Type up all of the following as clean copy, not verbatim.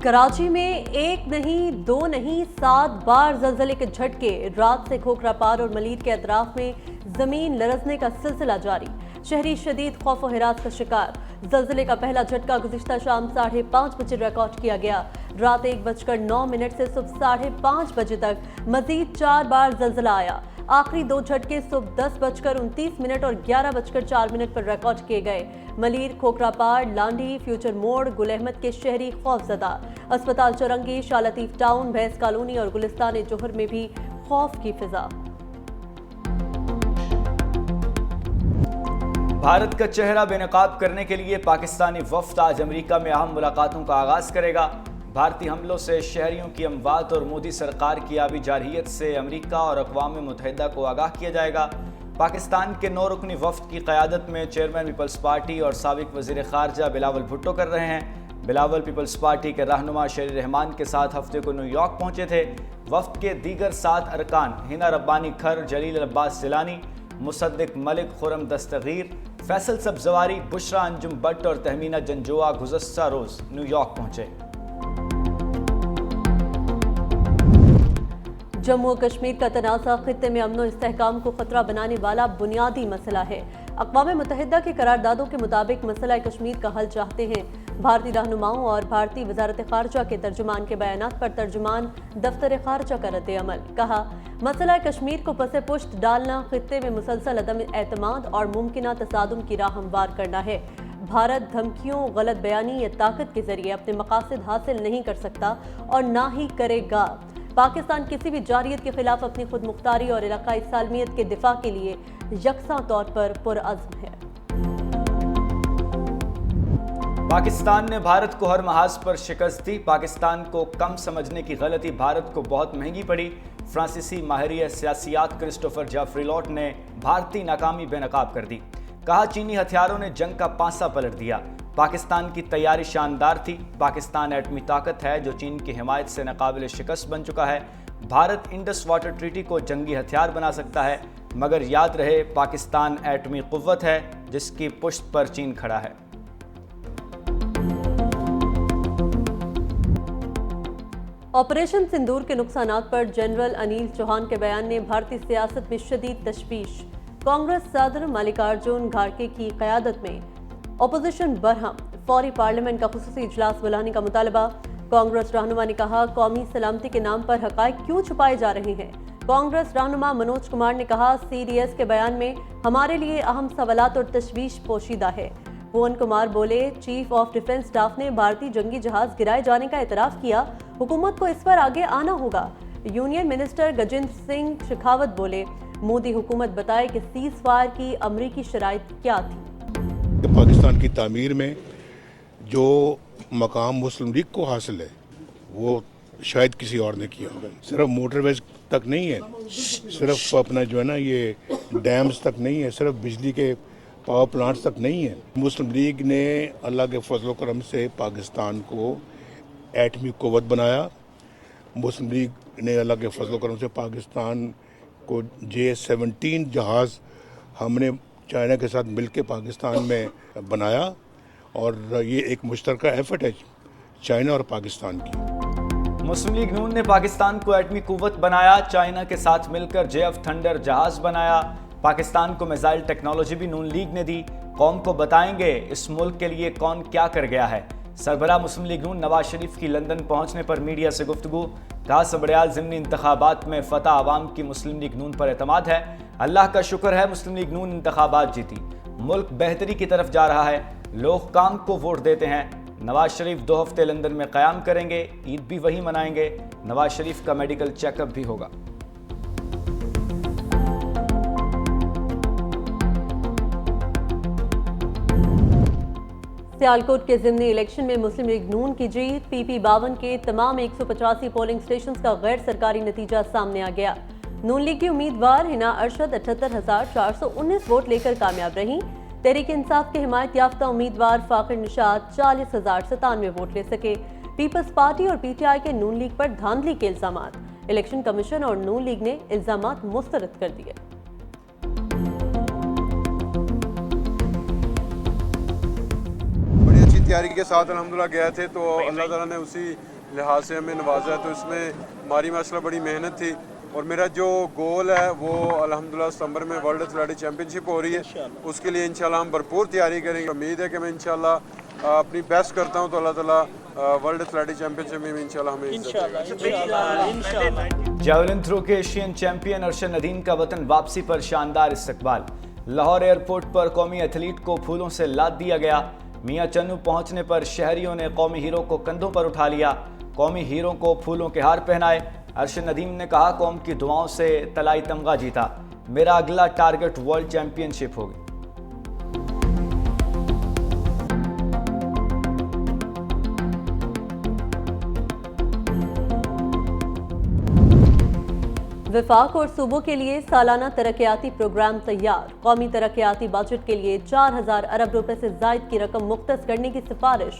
कराची में एक नहीं, दो नहीं, 7 बार ज़लज़ले के झटके। रात से खोखरापार और मलीर के अतराफ में जमीन लरजने का सिलसिला जारी। शहरी शदीद खौफ और हिरास का शिकार। ज़लज़ले का पहला झटका गुज़िश्ता शाम 5:30 बजे रिकॉर्ड किया गया। रात 1:09 से सुबह 5:30 बजे तक मजीद 4 बार ज़लज़ला आया। आखिरी 2 झटके सुबह 10:29 और 11:04 पर रिकॉर्ड किए गए। मलीर, खोखरापार, लांडी, फ्यूचर मोड़, गुल अहमद के शहरी खौफजदा। अस्पताल चौरंगी, शाह लतीफ टाउन, भैंस कॉलोनी और गुलिस्तान जोहर में भी खौफ की फिजा। भारत का चेहरा बेनकाब करने के लिए पाकिस्तानी वफ्द आज अमेरिका में अहम मुलाकातों का आगाज करेगा। भारतीय हमलों से शहरियों की अमवात और मोदी सरकार की आबी जारहियत से अमेरिका और अक़वाम मुत्तहिदा को आगाह किया जाएगा। पाकिस्तान के 9 रुकनी वफ्द की क़यादत में चेयरमैन पीपल्स पार्टी और साबिक़ वज़ीर ख़ारजा बिलावल भुट्टो कर रहे हैं। बिलावल पीपल्स पार्टी के रहनुमा शेर रहमान के साथ हफ्ते को न्यूयॉर्क पहुंचे थे। वफ्द के दीगर 7 अरकान हिना रब्बानी खर, जलील अब्बास सिलानी, मुसद्दिक मलिक, खुरम दस्तगीर, फैसल सब्जवारी, बुशरा अंजुम भट्ट और तहमीना जंजोआ गुज़श्ता रोज़ न्यूयॉर्क पहुंचे। जम्मू और कश्मीर का तनाज़ा खित्ते में अमन और इस्तेहकाम को खतरा बनाने वाला बुनियादी मसला है। अक़वाम मुत्तहिदा की करारदादों के मुताबिक मसला कश्मीर का हल चाहते हैं। भारतीय रहनुमाओं और भारतीय वज़ारत ख़ारजा के तर्जुमान के बयानात पर तर्जुमान दफ्तर ख़ारजा का रद्द अमल। कहा, मसला कश्मीर को पसे पुश्त डालना, खित्ते में मुसलसल अदम एतमाद और मुमकिना तसादुम की राह हमवार करना है। भारत धमकियों, गलत बयानी या ताकत के जरिए अपने मकासद हासिल नहीं कर सकता और ना ही करेगा। पाकिस्तान किसी भी जारहियत के खिलाफ अपनी खुद मुख्तारी और इलाकाई सालमियत के दिफा के लिए यकसा तौर पर पुरअज़्म है। पाकिस्तान ने भारत को हर महाज पर शिकस्त दी। पाकिस्तान को कम समझने की गलती भारत को बहुत महंगी पड़ी। फ्रांसीसी माहिर सियासियात क्रिस्टोफर जाफरिलॉट ने भारतीय नाकामी बेनकाब कर दी। कहा, चीनी हथियारों ने जंग का पांसा पलट दिया। पाकिस्तान की तैयारी शानदार थी। पाकिस्तान एटमी ताकत है जो चीन की हिमायत से नाकाबिल शिकस्त बन चुका है। भारत इंडस वाटर ट्रीटी को जंगी हथियार बना सकता है, मगर याद रहे पाकिस्तान एटमी कुव्वत है जिसकी पुश्त पर चीन खड़ा है। ऑपरेशन सिंदूर के नुकसानात पर जनरल अनिल चौहान के बयान ने भारतीय सियासत में शदीद तशवीश। कांग्रेस सदर मल्लिकार्जुन खड़गे की क़यादत में अपोजिशन बरहम, फौरी पार्लियामेंट का खुसूसी इजलास बुलाने का मुतालबा। कांग्रेस रहनुमा ने कहा, कौमी सलामती के नाम पर हक़ाइक़ क्यों छुपाए जा रहे हैं। कांग्रेस रहनुमा मनोज कुमार ने कहा, CDS के बयान में हमारे लिए अहम सवालात और तशवीश पोशीदा है। भुवन कुमार बोले, चीफ ऑफ डिफेंस स्टाफ ने भारतीय जंगी जहाज गिराए जाने का एतराफ़ किया, हुकूमत को इस पर आगे आना होगा। यूनियन मिनिस्टर गजेंद्र सिंह शेखावत बोले, मोदी हुकूमत बताए कि सीज़ फायर की अमरीकी शराइत क्या थी। पाकिस्तान की तामीर में जो मकाम मुस्लिम लीग को हासिल है वो शायद किसी और ने किया होगा। सिर्फ मोटरवेज तक नहीं है, सिर्फ अपना जो है ना ये डैम्स तक नहीं है, सिर्फ बिजली के पावर प्लांट्स तक नहीं है। मुस्लिम लीग ने अल्लाह के फजल करम से पाकिस्तान को एटमी कुव्वत बनाया। मुस्लिम लीग ने अल्लाह के फजल करम से पाकिस्तान को J-17 जहाज़ हमने चाइना के साथ मिलकर पाकिस्तान में बनाया और ये एक मुश्तरका एफर्ट है चाइना और पाकिस्तान की। मुस्लिम लीग नून ने पाकिस्तान को एटमी कुव्वत बनाया। चाइना के साथ मिलकर JF थंडर जहाज बनाया। पाकिस्तान को मिसाइल टेक्नोलॉजी भी नून लीग ने दी। कौम को बताएंगे इस मुल्क के लिए कौन क्या कर गया है। सरबराह मुस्लिम लीग नून नवाज शरीफ की लंदन पहुंचने पर मीडिया से गुफ्तगू। कहा, सबड़याल ज़िमनी इंतखाबात में फतह आवाम की मुस्लिम लीग नून पर एतमाद है। अल्लाह का शुक्र है मुस्लिम लीग नून इंतखाबात जीती। मुल्क बेहतरी की तरफ जा रहा है। लोग काम को वोट देते हैं। नवाज शरीफ 2 हफ्ते लंदन में क़याम करेंगे। ईद भी वही मनाएंगे। नवाज शरीफ का मेडिकल चेकअप भी होगा। सियालकोट के ज़िमनी इलेक्शन में मुस्लिम लीग नून की जीत। PP52 के तमाम 185 पोलिंग स्टेशन का गैर सरकारी नतीजा सामने आ गया। नून लीग की उम्मीदवार हिना अरशद 78,419 वोट लेकर कामयाब रहीं। तहरीक इंसाफ के हिमायत याफ्ता उम्मीदवार फाखिर निशात 40,097 वोट ले सके। पीपल्स पार्टी और PTI के नून लीग पर धांधली के इल्जामात। इलेक्शन कमीशन और नून लीग ने इल्जामात मुस्तरद कर दिए। तैयारी के साथ अल्हम्दुलिल्लाह गए थे, तो अल्लाह ताला ने उसी लिहाज से हमें नवाजा। तो इसमें हमारी माशाल्लाह बड़ी मेहनत थी और मेरा जो गोल है वो अल्हम्दुलिल्लाह सितंबर में वर्ल्ड एथलेटिक चैम्पियनशिप हो रही है, उसके लिए इंशाल्लाह हम भरपूर तैयारी करेंगे। उम्मीद है कि मैं इंशाल्लाह अपनी बेस्ट करता हूँ तो अल्लाह ताला वर्ल्ड एथलेटिक चैम्पियनशिप में भी इंशाल्लाह हमें इज्जत। जैवलिन थ्रो के एशियन चैंपियन अरशद नदीम का वतन वापसी पर शानदार इस्तकबाल। लाहौर एयरपोर्ट पर कौमी एथलीट को फूलों से लाद दिया गया। मियां चन्नू पहुंचने पर शहरियों ने कौमी हीरो को कंधों पर उठा लिया। कौमी हीरो को फूलों के हार पहनाए। अरशद नदीम ने कहा, कौम की दुआओं से तलाई तमगा जीता, मेरा अगला टारगेट वर्ल्ड चैंपियनशिप होगी। विफाक और सूबों के लिए सालाना तरक्याती प्रोग्राम तैयार। कौमी तरक्याती बजट के लिए 4000 अरब रुपए से जायद की रकम मुख्तस करने की सिफारिश।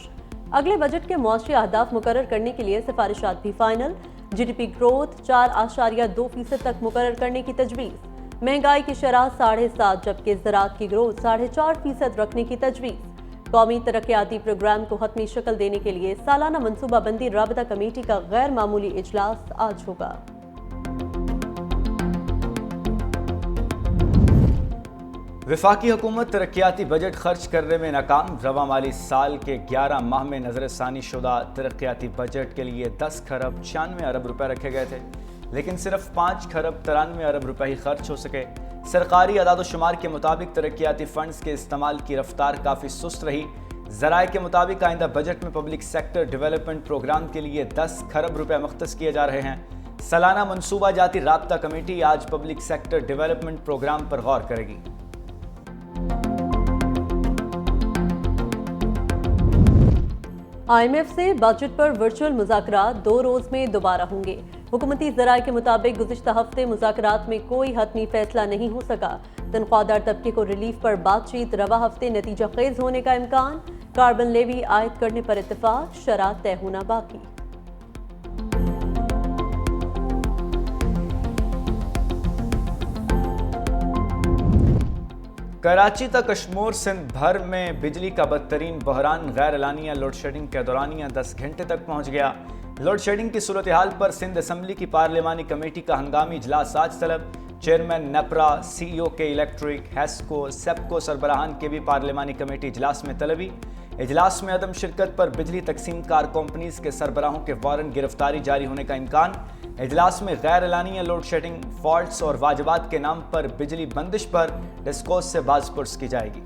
अगले बजट के मुआशी अहदाफ मुकर्रर करने के लिए सिफारिशात भी फाइनल। GDP ग्रोथ 4.2% तक मुकर्रर करने की तजवीज़। महंगाई की शरह 7.5, जबकि ज़राअत की ग्रोथ 4.5% रखने की तजवीज़। कौमी तरक्याती प्रोग्राम को हतमी शक्ल देने के लिए सालाना मनसूबाबंदी राबता कमेटी का गैर मामूली इजलास आज होगा। वफाकी हुकूमत तरक्याती बजट खर्च करने में नाकाम। रवा माली साल के 11 माह में नजरसानी शुदा तरक्याती बजट के लिए 10 खरब 96 अरब रुपए रखे गए थे, लेकिन सिर्फ 5 खरब 93 अरब रुपए ही खर्च हो सके। सरकारी अदाद-ओ-शुमार के मुताबिक तरक्याती फंड्स के इस्तेमाल की रफ्तार काफ़ी सुस्त रही। ज़राए के मुताबिक आइंदा बजट में पब्लिक सेक्टर डेवलपमेंट प्रोग्राम के लिए 10 खरब रुपए मुख्तस किए जा रहे हैं। सालाना मनसूबा जाती राबता कमेटी आज पब्लिक सेक्टर डेवलपमेंट प्रोग्राम पर गौर करेगी। IMF से बजट पर वर्चुअल मुज़ाकरात 2 रोज़ में दोबारा होंगे। हुकूमती ज़राए के मुताबिक गुज़िश्ता हफ्ते मुज़ाकरात में कोई हतमी फैसला नहीं हो सका। तनख्वाहदार तबके को रिलीफ पर बातचीत, रवा हफ्ते नतीजा खेज होने का इम्कान। कार्बन लेवी आयद करने पर इत्तेफाक, शराह तय होना बाकी। कराची तक कश्मीर सिंध भर में बिजली का बदतरीन बहरान। गैर एलानिया लोड शेडिंग के दौरानिया 10 घंटे तक पहुंच गया। लोड शेडिंग की सूरत हाल पर सिंध असम्बली की पार्लिमानी कमेटी का हंगामी इजलास आज तलब। चेयरमैन नेपरा, CEO के इलेक्ट्रिक, हैस्को, सेप्को सरबराहान के भी पार्लिमानी कमेटी इजलास में तलबी। इजलास में अदम शिरकत पर बिजली तकसीम कार कंपनीज के सरबराहों के वारंट गिरफ्तारी जारी होने का इम्कान। इजलास में गैर एलानिया लोड शेडिंग, फॉल्ट्स और वाजबात के नाम पर बिजली बंदिश पर डिस्कोस से बाज़पुर्स की जाएगी।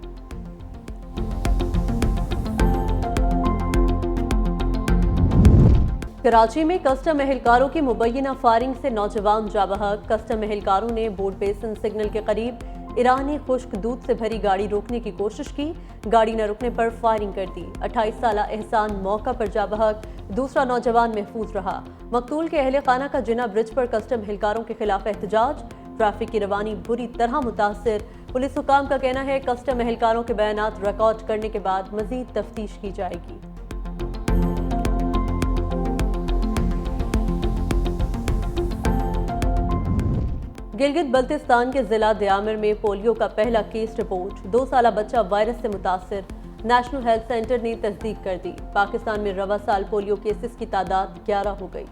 कराची में कस्टम एहलकारों की मुबैना फायरिंग से नौजवान जा बहक। कस्टम एहलकारों ने बोर्ड बेसन सिग्नल के करीब ईरानी खुश्क दूध से भरी गाड़ी रोकने की कोशिश की। गाड़ी न रुकने पर फायरिंग कर दी। 28 साला एहसान मौका पर जा बहक, दूसरा नौजवान महफूज रहा। मकतूल के अहले खाना का जिना ब्रिज पर कस्टम एहलकारों के खिलाफ एहतजाज। ट्रैफिक की रवानी बुरी तरह मुतासर। पुलिस हुकाम का कहना है कस्टम एहलकारों के बयानात रिकॉर्ड करने के बाद मजीद तफ्तीश की जाएगी। गिलगित बल्तिस्तान के जिला दयामिर में पोलियो का पहला केस रिपोर्ट। 2 साला बच्चा वायरस से मुतासिर। नेशनल हेल्थ सेंटर ने तस्दीक कर दी। पाकिस्तान में रवा साल पोलियो केसेस की तादाद 11 हो गई।